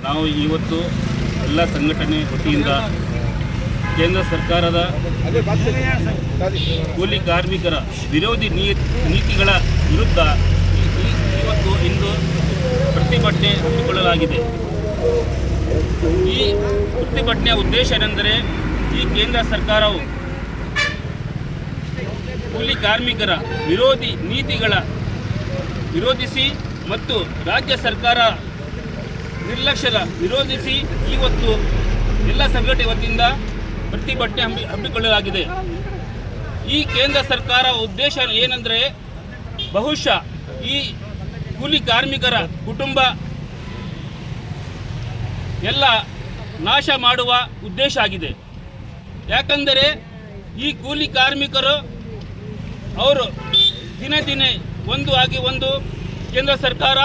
ನಾವು ಇವತ್ತು ಎಲ್ಲ ಸಂಘಟನೆ ವತಿಯಿಂದ ಕೇಂದ್ರ ಸರ್ಕಾರದ ಕೂಲಿ ಕಾರ್ಮಿಕರ ವಿರೋಧಿ ನೀತಿಗಳ ವಿರುದ್ಧ ಇಂದು ಪ್ರತಿಭಟನೆ ಹಮ್ಮಿಕೊಳ್ಳಲಾಗಿದೆ. ಈ ಪ್ರತಿಭಟನೆಯ ಉದ್ದೇಶ ಏನೆಂದರೆ, ಈ ಕೇಂದ್ರ ಸರ್ಕಾರವು ಕೂಲಿ ಕಾರ್ಮಿಕರ ವಿರೋಧಿ ನೀತಿಗಳ ವಿರೋಧಿಸಿ ಮತ್ತು ರಾಜ್ಯ ಸರ್ಕಾರ ನಿರ್ಲಕ್ಷ್ಯದ ವಿರೋಧಿಸಿ ಇವತ್ತು ಎಲ್ಲ ಸಂಘಟನೆ ವತಿಯಿಂದ ಪ್ರತಿಭಟನೆ ಹಮ್ಮಿಕೊಳ್ಳಲಾಗಿದೆ. ಈ ಕೇಂದ್ರ ಸರ್ಕಾರ ಉದ್ದೇಶ ಏನೆಂದರೆ, ಬಹುಶಃ ಈ ಕೂಲಿ ಕಾರ್ಮಿಕರ ಕುಟುಂಬ ಎಲ್ಲ ನಾಶ ಮಾಡುವ ಉದ್ದೇಶ ಆಗಿದೆ. ಯಾಕಂದರೆ ಈ ಕೂಲಿ ಕಾರ್ಮಿಕರು ಅವರು ದಿನೇ ದಿನೇ ಒಂದು ಕೇಂದ್ರ ಸರ್ಕಾರ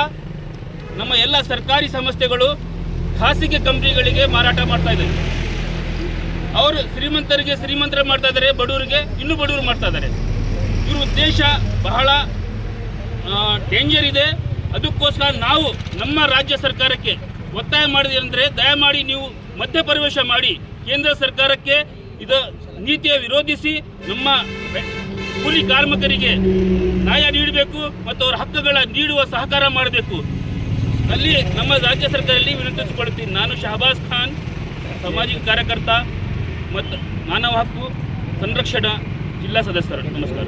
ನಮ್ಮ ಎಲ್ಲ ಸರ್ಕಾರಿ ಸಂಸ್ಥೆಗಳು ಖಾಸಗಿ ಕಂಪ್ನಿಗಳಿಗೆ ಮಾರಾಟ ಮಾಡ್ತಾ ಇದೆ. ಅವರು ಶ್ರೀಮಂತರಿಗೆ ಮಾಡ್ತಾ ಇದ್ದಾರೆ, ಬಡವರಿಗೆ ಇನ್ನೂ ಬಡವರು ಮಾಡ್ತಾ ಇದ್ದಾರೆ. ಇವ್ರ ಉದ್ದೇಶ ಬಹಳ ಡೇಂಜರ್ ಇದೆ. ಅದಕ್ಕೋಸ್ಕರ ನಾವು ನಮ್ಮ ರಾಜ್ಯ ಸರ್ಕಾರಕ್ಕೆ ಒತ್ತಾಯ ಮಾಡಿದ್ರೆ, ದಯಮಾಡಿ ನೀವು ಮಧ್ಯಪ್ರವೇಶ ಮಾಡಿ ಕೇಂದ್ರ ಸರ್ಕಾರಕ್ಕೆ ಇದು ನೀತಿಯ ವಿರೋಧಿಸಿ ನಮ್ಮ ಕೂಲಿ ಕಾರ್ಮಿಕರಿಗೆ ನ್ಯಾಯ ನೀಡಬೇಕು ಮತ್ತು ಅವರ ಹಕ್ಕುಗಳ ನೀಡುವ ಸಹಕಾರ ಮಾಡಬೇಕು. ಅಲ್ಲಿ ನಮ್ಮ ರಾಜ್ಯ ಸರ್ಕಾರದಲ್ಲಿ ವಿನಂತಿಸಿಕೊಳ್ಳುತ್ತೀನಿ. ನಾನು ಶಹಬಾಜ್ ಖಾನ್, ಸಾಮಾಜಿಕ ಕಾರ್ಯಕರ್ತ ಮತ್ತು ಮಾನವ ಹಕ್ಕು ಸಂರಕ್ಷಣಾ ಜಿಲ್ಲಾ ಸದಸ್ಯರು. ನಮಸ್ಕಾರ.